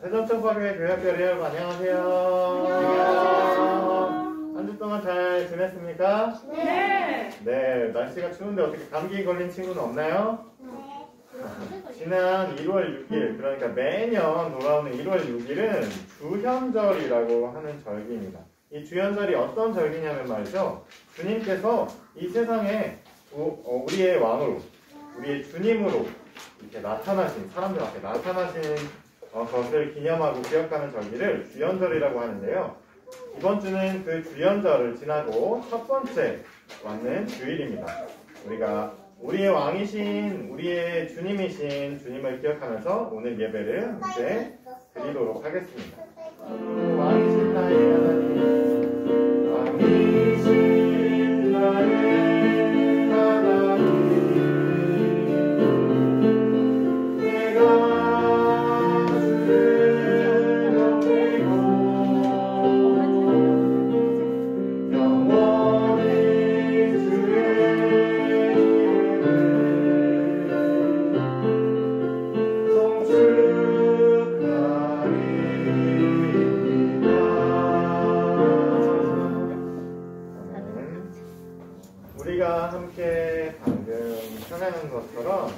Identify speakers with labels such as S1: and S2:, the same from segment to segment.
S1: 세전청파교회 교회학교 여러분 안녕하세요. 한 주 동안 잘 지냈습니까?
S2: 네.
S1: 네, 날씨가 추운데 어떻게 감기 걸린 친구는 없나요? 지난 1월 6일, 그러니까 매년 돌아오는 1월 6일은 주현절이라고 하는 절기입니다. 이 주현절이 어떤 절기냐면 말이죠. 주님께서 이 세상에 우리의 왕으로, 우리의 주님으로 이렇게 나타나신, 사람들 앞에 나타나신 것을 기념하고 기억하는 절기를 주현절이라고 하는데요. 이번 주는 그 주현절을 지나고 첫 번째 맞는 주일입니다. 우리가 우리의 왕이신, 우리의 주님이신 주님을 기억하면서 오늘 예배를 이제 드리도록 하겠습니다. 왕이신 나의 하나님, 왕이신 나의 하나님, 내가 우리가 함께 방금 찬양한 것처럼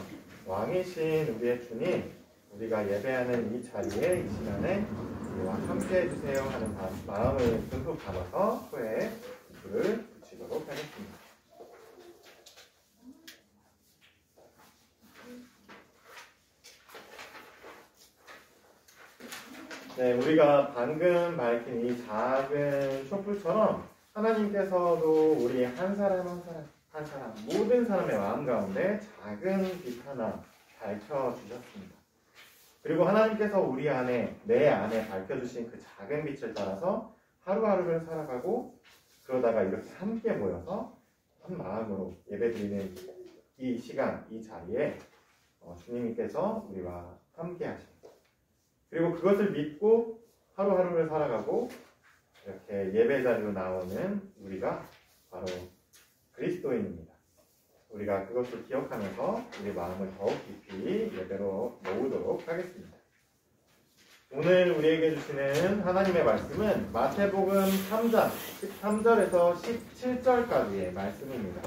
S1: 왕이신 우리의 주님, 우리가 예배하는 이 자리에 이 시간에 우리와 함께 해주세요 하는 마음을 듬뿍 담아서 후에 불을 붙이도록 하겠습니다. 네, 우리가 방금 밝힌 이 작은 촛불처럼 하나님께서도 우리 한 사람 한 사람 모든 사람의 마음 가운데 작은 빛 하나 밝혀주셨습니다. 그리고 하나님께서 우리 안에, 내 안에 밝혀주신 그 작은 빛을 따라서 하루하루를 살아가고 그러다가 이렇게 함께 모여서 한 마음으로 예배드리는 이 시간, 이 자리에 주님께서 우리와 함께 하십니다. 그리고 그것을 믿고 하루하루를 살아가고 이렇게 예배 자리로 나오는 우리가 바로 그리스도인입니다. 우리가 그것을 기억하면서 우리 마음을 더욱 깊이 예배로 모으도록 하겠습니다. 오늘 우리에게 주시는 하나님의 말씀은 마태복음 3장 13절에서 17절까지의 말씀입니다.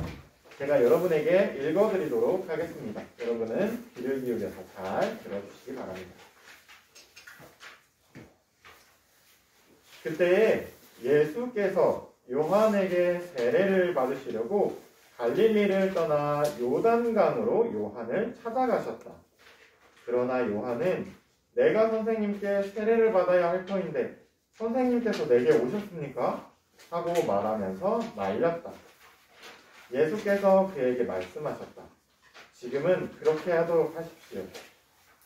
S1: 제가 여러분에게 읽어드리도록 하겠습니다. 여러분은 귀를 기울여서 잘 들어주시기 바랍니다. 그때에 예수께서 요한에게 세례를 받으시려고 갈릴리를 떠나 요단강으로 요한을 찾아가셨다. 그러나 요한은 내가 선생님께 세례를 받아야 할 터인데 선생님께서 내게 오셨습니까? 하고 말하면서 말렸다. 예수께서 그에게 말씀하셨다. 지금은 그렇게 하도록 하십시오.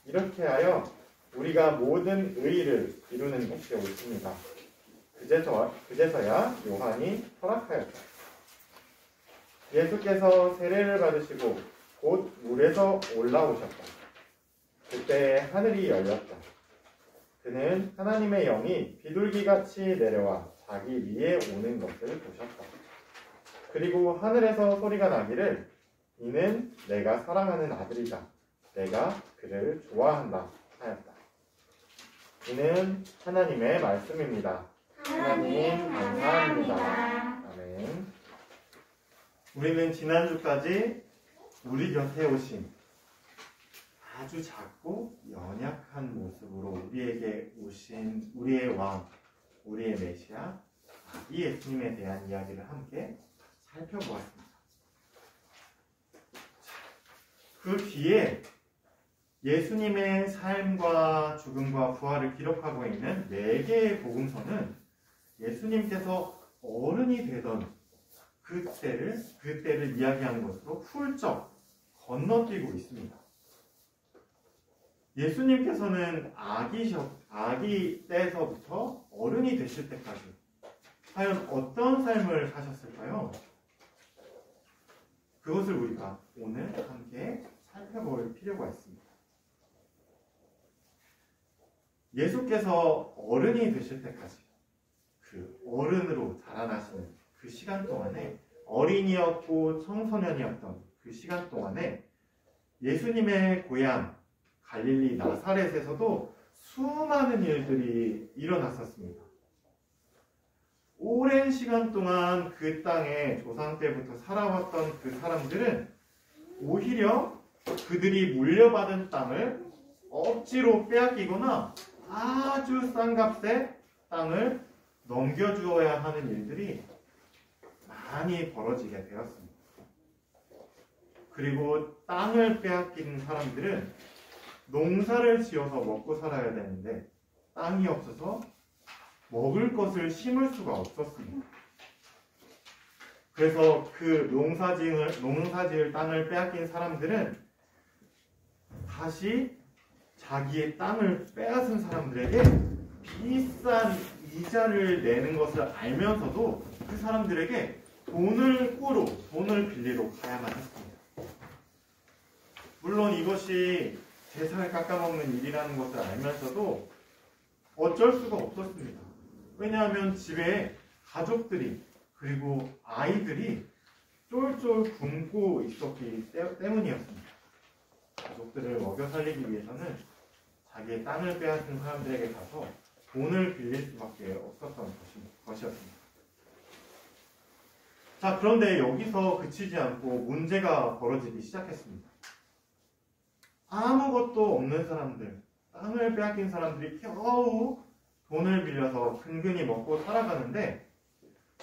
S1: 이렇게 하여 우리가 모든 의의를 이루는 것이 옳습니다. 그제서야 요한이 허락하였다. 예수께서 세례를 받으시고 곧 물에서 올라오셨다. 그때 하늘이 열렸다. 그는 하나님의 영이 비둘기같이 내려와 자기 위에 오는 것을 보셨다. 그리고 하늘에서 소리가 나기를 이는 내가 사랑하는 아들이다. 내가 그를 좋아한다 하였다. 이는 하나님의 말씀입니다. 하나님 감사합니다. 아멘. 우리는 지난주까지 우리 곁에 오신 아주 작고 연약한 모습으로 우리에게 오신 우리의 왕, 우리의 메시아, 이 예수님에 대한 이야기를 함께 살펴보았습니다. 그 뒤에 예수님의 삶과 죽음과 부활을 기록하고 있는 4개의 복음서는 예수님께서 어른이 되던 그때를 이야기하는 것으로 훌쩍 건너뛰고 있습니다. 예수님께서는 아기 때서부터 어른이 되실 때까지 과연 어떤 삶을 사셨을까요? 그것을 우리가 오늘 함께 살펴볼 필요가 있습니다. 예수께서 어른이 되실 때까지 그 어른으로 자라나시는 그 시간 동안에 어린이였고 청소년이었던 그 시간 동안에 예수님의 고향 갈릴리 나사렛에서도 수많은 일들이 일어났었습니다. 오랜 시간 동안 그 땅에 조상 때부터 살아왔던 그 사람들은 오히려 그들이 물려받은 땅을 억지로 빼앗기거나 아주 싼 값에 땅을 넘겨주어야 하는 일들이 많이 벌어지게 되었습니다. 그리고 땅을 빼앗긴 사람들은 농사를 지어서 먹고 살아야 되는데 땅이 없어서 먹을 것을 심을 수가 없었습니다. 그래서 그 농사지을 땅을 빼앗긴 사람들은 다시 자기의 땅을 빼앗은 사람들에게 비싼 이자를 내는 것을 알면서도 그 사람들에게 돈을 빌리러 가야만 했습니다. 물론 이것이 재산을 깎아먹는 일이라는 것을 알면서도 어쩔 수가 없었습니다. 왜냐하면 집에 가족들이 그리고 아이들이 쫄쫄 굶고 있었기 때문이었습니다. 가족들을 먹여 살리기 위해서는 자기의 땅을 빼앗은 사람들에게 가서 돈을 빌릴 수밖에 없었던 것이었습니다. 자, 그런데 여기서 그치지 않고 문제가 벌어지기 시작했습니다. 아무것도 없는 사람들, 땅을 빼앗긴 사람들이 겨우 돈을 빌려서 근근히 먹고 살아가는데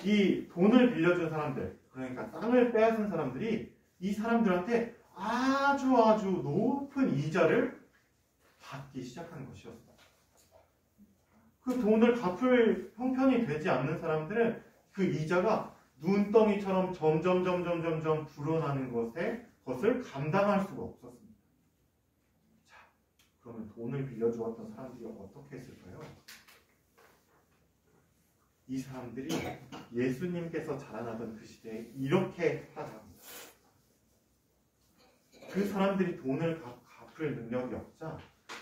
S1: 이 돈을 빌려준 사람들, 그러니까 땅을 빼앗은 사람들이 이 사람들한테 아주 높은 이자를 받기 시작한 것이었습니다. 그 돈을 갚을 형편이 되지 않는 사람들은 그 이자가 눈덩이처럼 점점 불어나는 것을 감당할 수가 없었습니다. 자, 그러면 돈을 빌려주었던 사람들이 어떻게 했을까요? 이 사람들이 예수님께서 자라나던 그 시대에 이렇게 했다고 합니다. 그 사람들이 돈을 갚을 능력이 없자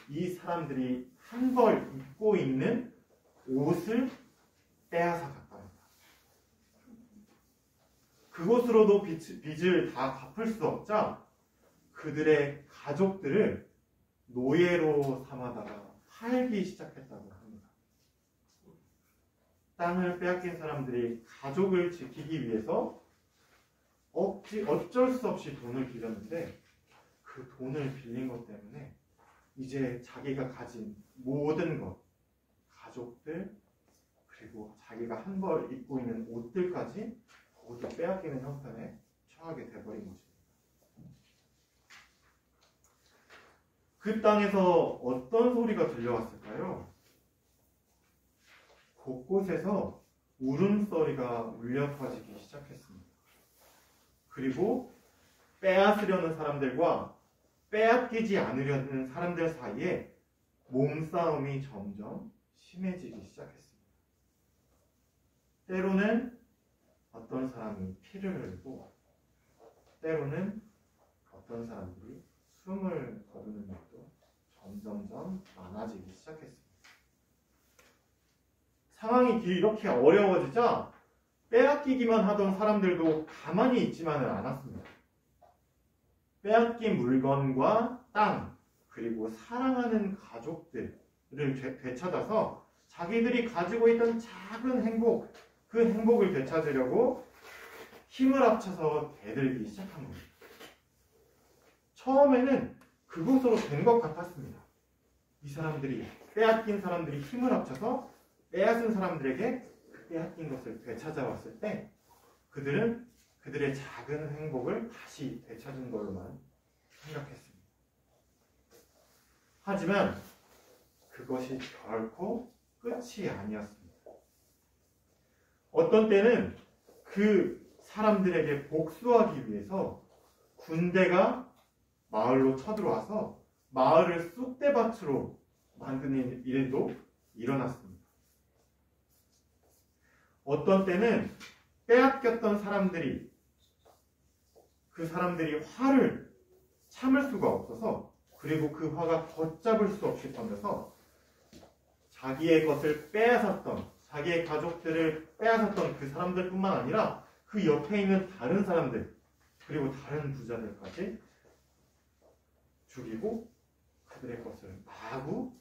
S1: 이 사람들이 한 벌 입고 있는 옷을 빼앗아 갔다 합니다. 그것으로도 빚을 다 갚을 수 없자 그들의 가족들을 노예로 삼아다가 팔기 시작했다고 합니다. 땅을 빼앗긴 사람들이 가족을 지키기 위해서 어쩔 수 없이 돈을 빌렸는데 그 돈을 빌린 것 때문에 이제 자기가 가진 모든 것, 가족들, 그리고 자기가 한 벌 입고 있는 옷들까지 모두 빼앗기는 형편에 처하게 돼버린 것입니다. 그 땅에서 어떤 소리가 들려왔을까요? 곳곳에서 울음소리가 울려 퍼지기 시작했습니다. 그리고 빼앗으려는 사람들과 빼앗기지 않으려는 사람들 사이에 몸싸움이 점점 심해지기 시작했습니다. 때로는 어떤 사람이 피를 흘리고 때로는 어떤 사람들이 숨을 거두는 일도 점점 많아지기 시작했습니다. 상황이 이렇게 어려워지자 빼앗기기만 하던 사람들도 가만히 있지만은 않았습니다. 빼앗긴 물건과 땅, 그리고 사랑하는 가족들을 되찾아서 자기들이 가지고 있던 작은 행복, 그 행복을 되찾으려고 힘을 합쳐서 대들기 시작한 겁니다. 처음에는 그것으로 된 것 같았습니다. 이 사람들이, 빼앗긴 사람들이 힘을 합쳐서 빼앗은 사람들에게 그 빼앗긴 것을 되찾아왔을 때 그들은 그들의 작은 행복을 다시 되찾은 걸로만 생각했습니다. 하지만 그것이 결코 끝이 아니었습니다. 어떤 때는 그 사람들에게 복수하기 위해서 군대가 마을로 쳐들어와서 마을을 쑥대밭으로 만드는 일도 일어났습니다. 어떤 때는 빼앗겼던 사람들이 그 사람들이 화를 참을 수가 없어서 그리고 그 화가 걷잡을 수 없이 터져서 자기의 것을 빼앗았던 자기의 가족들을 빼앗았던 그 사람들뿐만 아니라 그 옆에 있는 다른 사람들 그리고 다른 부자들까지 죽이고 그들의 것을 마구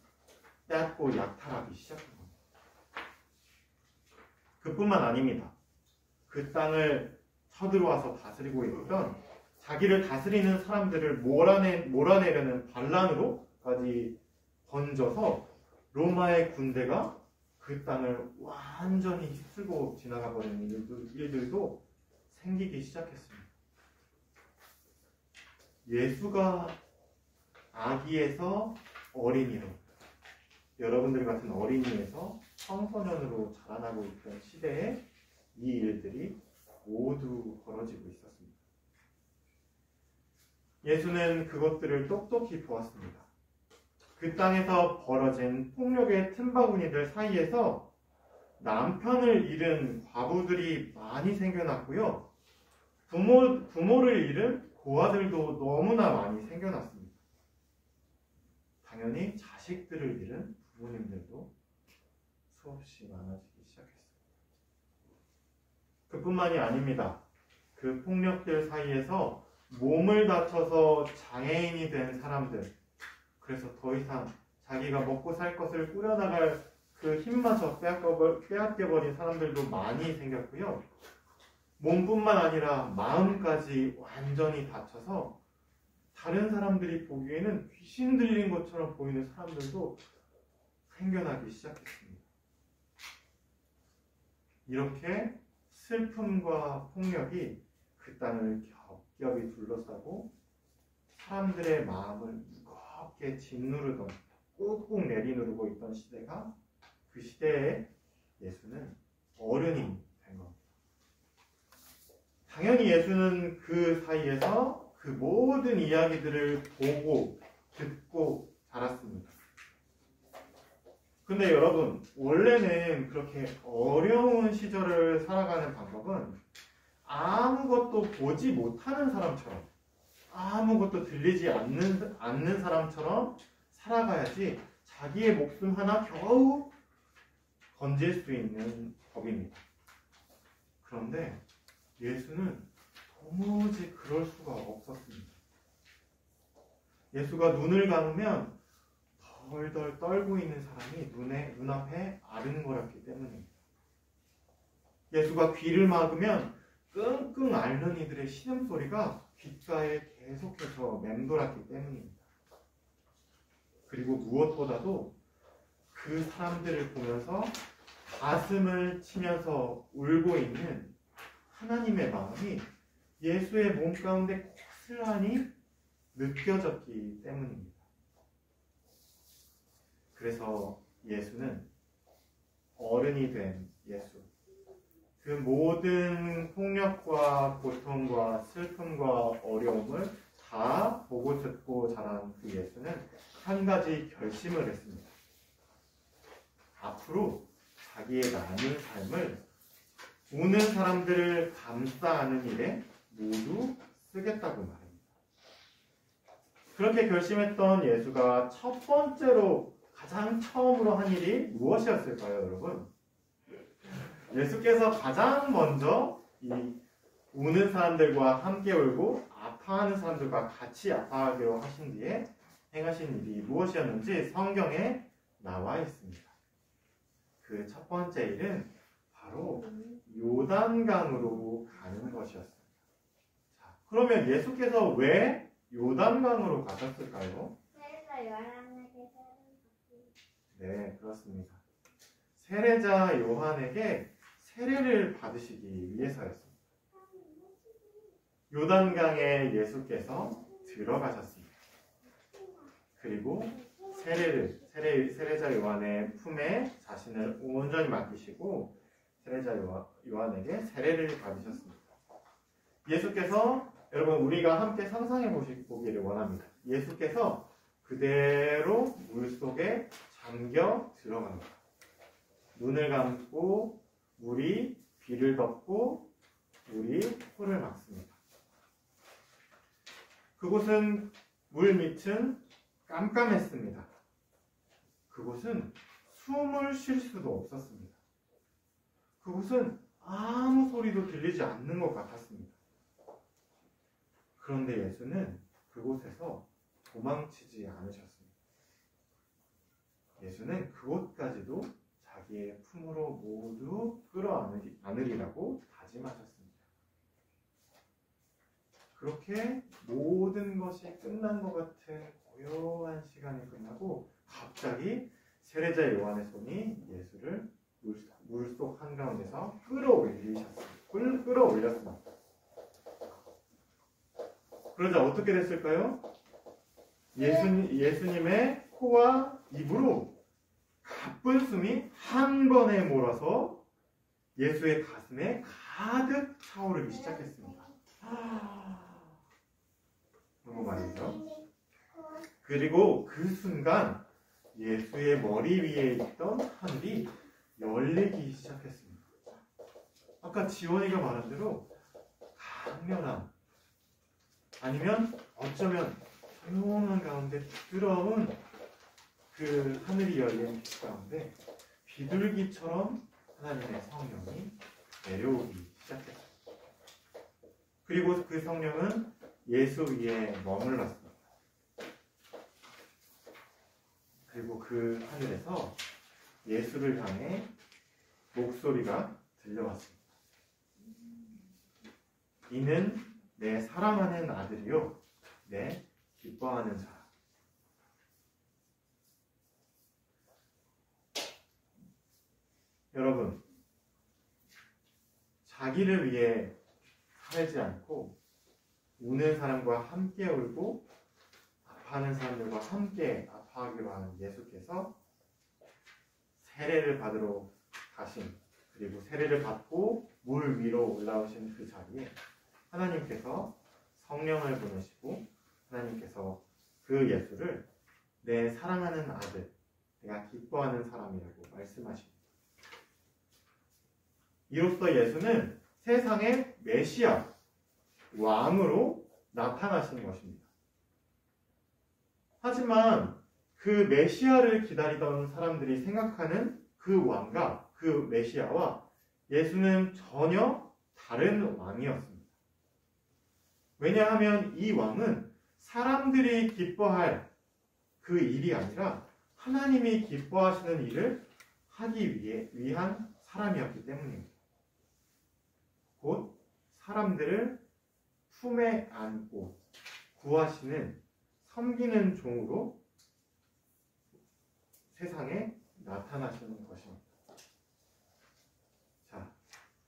S1: 빼앗고 약탈하기 시작한 겁니다. 그뿐만 아닙니다. 그 땅을 쳐들어와서 다스리고 있던 자기를 다스리는 사람들을 몰아내려는 반란으로까지 던져서 로마의 군대가 그 땅을 완전히 휩쓸고 지나가 버리는 일들도 생기기 시작했습니다. 예수가 아기에서 어린이로, 여러분들 같은 어린이에서 청소년으로 자라나고 있던 시대에 이 일들이 모두 벌어지고 있었습니다. 예수는 그것들을 똑똑히 보았습니다. 그 땅에서 벌어진 폭력의 틈바구니들 사이에서 남편을 잃은 과부들이 많이 생겨났고요. 부모를 잃은 고아들도 너무나 많이 생겨났습니다. 당연히 자식들을 잃은 부모님들도 수없이 많아지기 시작했습니다. 그뿐만이 아닙니다. 그 폭력들 사이에서 몸을 다쳐서 장애인이 된 사람들, 그래서 더 이상 자기가 먹고 살 것을 꾸려나갈 그 힘마저 빼앗겨버린 사람들도 많이 생겼고요. 몸뿐만 아니라 마음까지 완전히 다쳐서 다른 사람들이 보기에는 귀신 들린 것처럼 보이는 사람들도 생겨나기 시작했습니다. 이렇게 슬픔과 폭력이 그 땅을 겹겹이 둘러싸고 사람들의 마음을 무겁게 짓누르던, 꾹꾹 내리누르고 있던 시대가, 그 시대에 예수는 어른이 된 겁니다. 당연히 예수는 그 사이에서 그 모든 이야기들을 보고 듣고 자랐습니다. 근데 여러분, 원래는 그렇게 어려운 시절을 살아가는 방법은 아무것도 보지 못하는 사람처럼, 아무것도 들리지 않는 사람처럼 살아가야지 자기의 목숨 하나 겨우 건질 수 있는 법입니다. 그런데 예수는 도무지 그럴 수가 없었습니다. 예수가 눈을 감으면 덜덜 떨고 있는 사람이 눈앞에 아른거렸기 때문입니다. 예수가 귀를 막으면 끙끙 앓는 이들의 신음소리가 귓가에 계속해서 맴돌았기 때문입니다. 그리고 무엇보다도 그 사람들을 보면서 가슴을 치면서 울고 있는 하나님의 마음이 예수의 몸 가운데 고스란히 느껴졌기 때문입니다. 그래서 예수는 어른이 된 예수, 그 모든 폭력과 고통과 슬픔과 어려움을 다 보고 듣고 자란 그 예수는 한 가지 결심을 했습니다. 앞으로 자기의 남은 삶을 우는 사람들을 감싸는 일에 모두 쓰겠다고 말합니다. 그렇게 결심했던 예수가 첫 번째로 가장 처음으로 한 일이 무엇이었을까요, 여러분? 예수께서 가장 먼저 이 우는 사람들과 함께 울고 아파하는 사람들과 같이 아파하기로 하신 뒤에 행하신 일이 무엇이었는지 성경에 나와 있습니다. 그 첫 번째 일은 바로 요단강으로 가는 것이었습니다. 자, 그러면 예수께서 왜 요단강으로 가셨을까요? 네, 그렇습니다. 세례자 요한에게 세례를 받으시기 위해서였습니다. 요단강에 예수께서 들어가셨습니다. 그리고 세례자 요한의 품에 자신을 온전히 맡기시고 세례자 요한에게 세례를 받으셨습니다. 예수께서, 여러분, 우리가 함께 상상해 보기를 원합니다. 예수께서 그대로 물속에 잠겨 들어갑니다. 눈을 감고 물이 귀를 덮고 물이 코를 막습니다. 그곳은 물 밑은 깜깜했습니다. 그곳은 숨을 쉴 수도 없었습니다. 그곳은 아무 소리도 들리지 않는 것 같았습니다. 그런데 예수는 그곳에서 도망치지 않으셨습니다. 예수는 그것까지도 자기의 품으로 모두 끌어안으리라고 다짐하셨습니다. 그렇게 모든 것이 끝난 것 같은 고요한 시간이 끝나고 갑자기 세례자 요한의 손이 예수를 물속 한가운데서 끌어올렸습니다. 그러자 어떻게 됐을까요? 예수님의 코와 입으로 가쁜 숨이 한 번에 몰아서 예수의 가슴에 가득 차오르기 시작했습니다. 그런 거 말이죠. 그리고 그 순간 예수의 머리 위에 있던 하늘이 열리기 시작했습니다. 아까 지원이가 말한 대로 강렬한, 아니면 어쩌면 조용한 가운데 부드러운 그 하늘이 열린 빛 가운데 비둘기처럼 하나님의 성령이 내려오기 시작했습니다. 그리고 그 성령은 예수 위에 머물렀습니다. 그리고 그 하늘에서 예수를 향해 목소리가 들려왔습니다. 이는 내 사랑하는 아들이요 내 기뻐하는 자라. 여러분, 자기를 위해 살지 않고 우는 사람과 함께 울고 아파하는 사람들과 함께 아파하기로 하는 예수께서 세례를 받으러 가신, 그리고 세례를 받고 물 위로 올라오신 그 자리에 하나님께서 성령을 보내시고 하나님께서 그 예수를 내 사랑하는 아들, 내가 기뻐하는 사람이라고 말씀하십니다. 이로써 예수는 세상의 메시아, 왕으로 나타나신 것입니다. 하지만 그 메시아를 기다리던 사람들이 생각하는 그 왕과 그 메시아와 예수는 전혀 다른 왕이었습니다. 왜냐하면 이 왕은 사람들이 기뻐할 그 일이 아니라 하나님이 기뻐하시는 일을 하기 위한 사람이었기 때문입니다. 곧 사람들을 품에 안고 구하시는, 섬기는 종으로 세상에 나타나시는 것입니다. 자,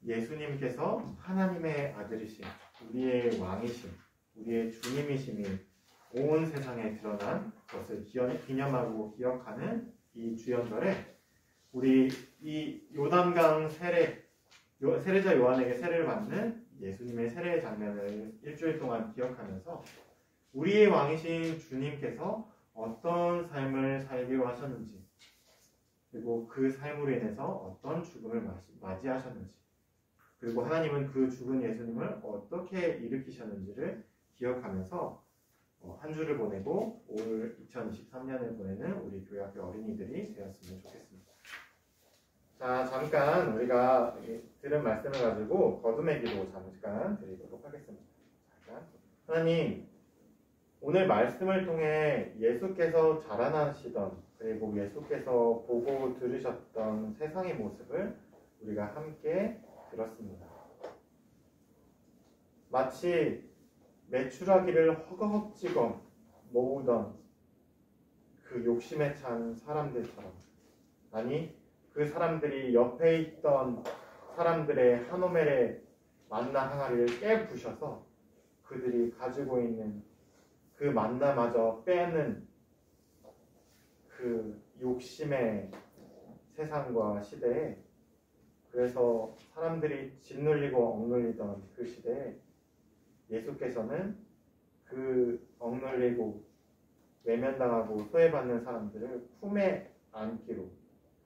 S1: 예수님께서 하나님의 아들이신, 우리의 왕이신, 우리의 주님이심이 온 세상에 드러난 것을 기념하고 기억하는 이 주연절에 우리 이 요단강 세례자 요한에게 세례를 받는 예수님의 세례 장면을 일주일 동안 기억하면서 우리의 왕이신 주님께서 어떤 삶을 살기로 하셨는지, 그리고 그 삶으로 인해서 어떤 죽음을 맞이하셨는지, 그리고 하나님은 그 죽은 예수님을 어떻게 일으키셨는지를 기억하면서 한 주를 보내고 올 2023년을 보내는 우리 교회학교 어린이들이 되었으면 좋겠습니다. 자, 잠깐 우리가 들은 말씀을 가지고 거듭의 기도 잠깐 드리도록 하겠습니다. 잠깐. 하나님, 오늘 말씀을 통해 예수께서 자라나시던, 그리고 예수께서 보고 들으셨던 세상의 모습을 우리가 함께 들었습니다. 마치 메추라기를 허겁지겁 모으던 그 욕심에 찬 사람들처럼, 아니 그 사람들이 옆에 있던 사람들의 한 오멜의 만나 항아리를 깨부셔서 그들이 가지고 있는 그 만나마저 빼는 그 욕심의 세상과 시대에, 그래서 사람들이 짓눌리고 억눌리던 그 시대에 예수께서는 그 억눌리고 외면당하고 소외받는 사람들을 품에 안기로,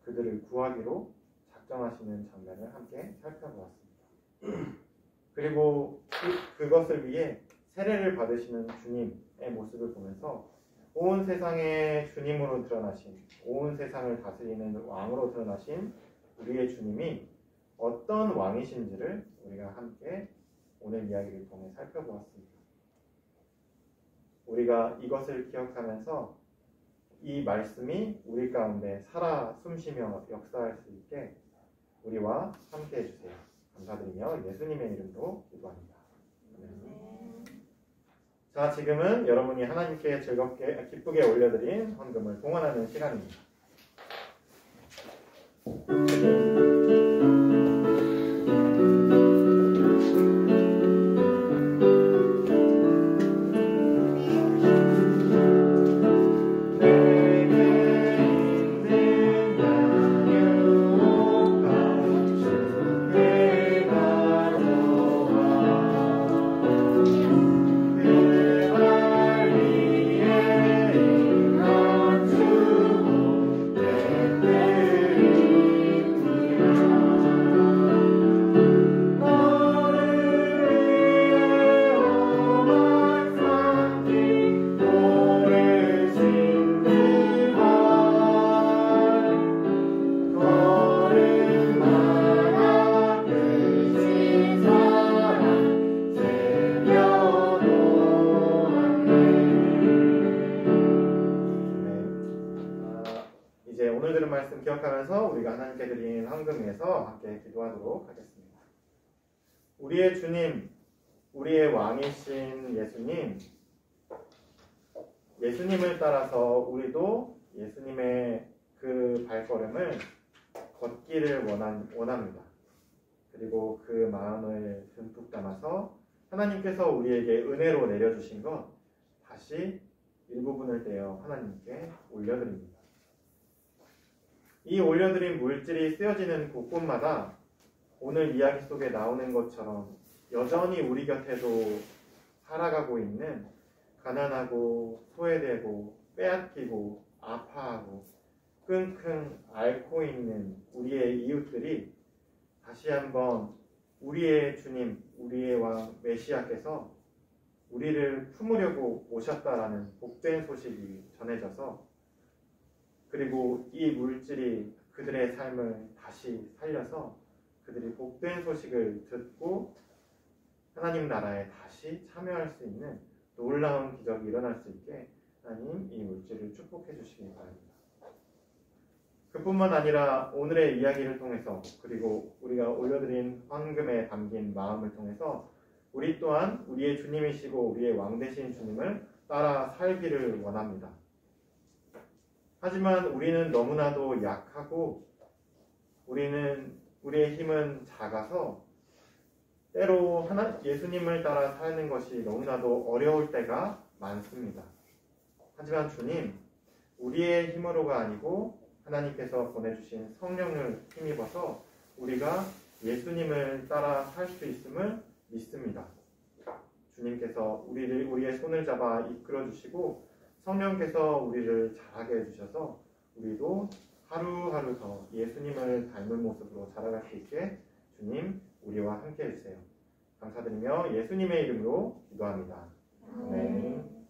S1: 그들을 구하기로 작정하시는 장면을 함께 살펴보았습니다. 그리고 그것을 위해 세례를 받으시는 주님의 모습을 보면서 온 세상에 주님으로 드러나신, 온 세상을 다스리는 왕으로 드러나신 우리의 주님이 어떤 왕이신지를 우리가 함께 오늘 이야기를 통해 살펴보았습니다. 우리가 이것을 기억하면서 이 말씀이 우리 가운데 살아 숨쉬며 역사할 수 있게 우리와 함께 해주세요. 감사드리며 예수님의 이름으로 기도합니다. 자, 지금은 여러분이 하나님께 즐겁게 기쁘게 올려드린 헌금을 봉헌하는 시간입니다. 이제 오늘 들은 말씀 기억하면서 우리가 하나님께 드린 헌금 위해서 함께 기도하도록 하겠습니다. 우리의 주님, 우리의 왕이신 예수님을 따라서 우리도 예수님의 그 발걸음을 걷기를 원합니다. 그리고 그 마음을 듬뿍 담아서 하나님께서 우리에게 은혜로 내려주신 것 다시 일부분을 떼어 하나님께 올려드립니다. 이 올려드린 물질이 쓰여지는 곳곳마다 오늘 이야기 속에 나오는 것처럼 여전히 우리 곁에도 살아가고 있는 가난하고 소외되고 빼앗기고 아파하고 끙끙 앓고 있는 우리의 이웃들이 다시 한번 우리의 주님, 우리의 왕 메시아께서 우리를 품으려고 오셨다라는 복된 소식이 전해져서 그리고 이 물질이 그들의 삶을 다시 살려서 그들이 복된 소식을 듣고 하나님 나라에 다시 참여할 수 있는 놀라운 기적이 일어날 수 있게 하나님 이 물질을 축복해 주시기 바랍니다. 그뿐만 아니라 오늘의 이야기를 통해서 그리고 우리가 올려드린 헌금에 담긴 마음을 통해서 우리 또한 우리의 주님이시고 우리의 왕 되신 주님을 따라 살기를 원합니다. 하지만 우리는 너무나도 약하고 우리의 힘은 작아서 때로 예수님을 따라 사는 것이 너무나도 어려울 때가 많습니다. 하지만 주님, 우리의 힘으로가 아니고 하나님께서 보내주신 성령을 힘입어서 우리가 예수님을 따라 살 수 있음을 믿습니다. 주님께서 우리의 손을 잡아 이끌어 주시고 성령께서 우리를 자라게 해주셔서 우리도 하루하루 더 예수님을 닮은 모습으로 자라갈 수 있게 주님 우리와 함께 해주세요. 감사드리며 예수님의 이름으로 기도합니다. 아멘.